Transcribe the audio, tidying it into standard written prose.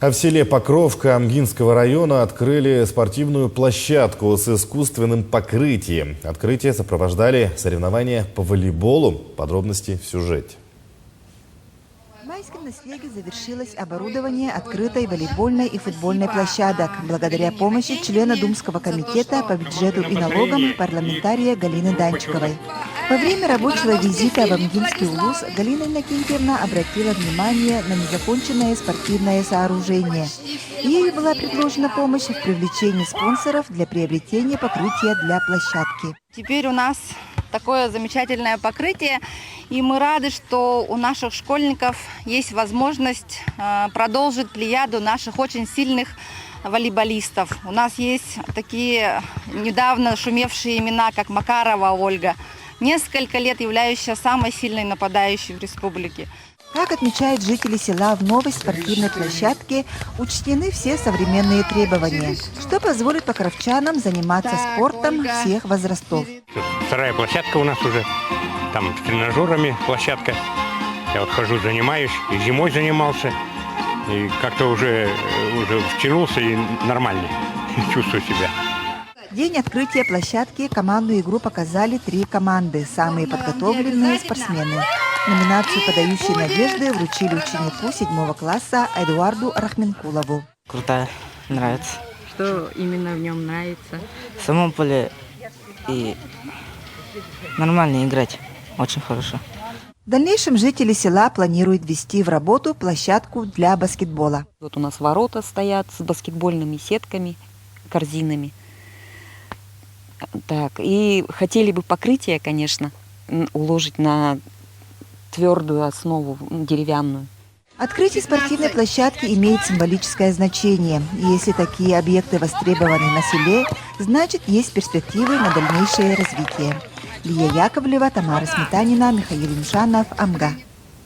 А в селе Покровка Амгинского района открыли спортивную площадку с искусственным покрытием. Открытие сопровождали соревнования по волейболу. Подробности в сюжете. В майском наслеге завершилось оборудование открытой волейбольной и футбольной площадок благодаря помощи члена Думского комитета по бюджету и налогам парламентария Галины Данчиковой. Во время рабочего визита в Амгинский улус Галина Иннокентьевна обратила внимание на незаконченное спортивное сооружение. Ей была предложена помощь в привлечении спонсоров для приобретения покрытия для площадки. Теперь у нас такое замечательное покрытие, и мы рады, что у наших школьников есть возможность продолжить плеяду наших очень сильных волейболистов. У нас есть такие недавно шумевшие имена, как Макарова Ольга, несколько лет являющаяся самой сильной нападающей в республике. Как отмечают жители села, в новой спортивной площадке учтены все современные требования, что позволит покровчанам заниматься спортом всех возрастов. Вторая площадка у нас уже, там с тренажерами площадка. Я вот хожу, занимаюсь, и зимой занимался, и как-то уже втянулся и нормально чувствую себя. В день открытия площадки командную игру показали 3 команды, самые подготовленные спортсмены. Номинацию «Подающие надежды» вручили ученику 7 класса Эдуарду Рахменкулову. Крутая, нравится. Что именно в нем нравится? В самом поле и нормально играть, очень хорошо. В дальнейшем жители села планируют ввести в работу площадку для баскетбола. Вот у нас ворота стоят с баскетбольными сетками, корзинами. Так, и хотели бы покрытие, конечно, уложить на твердую основу, деревянную. Открытие спортивной площадки имеет символическое значение. И если такие объекты востребованы на селе, значит, есть перспективы на дальнейшее развитие. Лия Яковлева, Тамара Сметанина, Михаил Имшанов, Амга.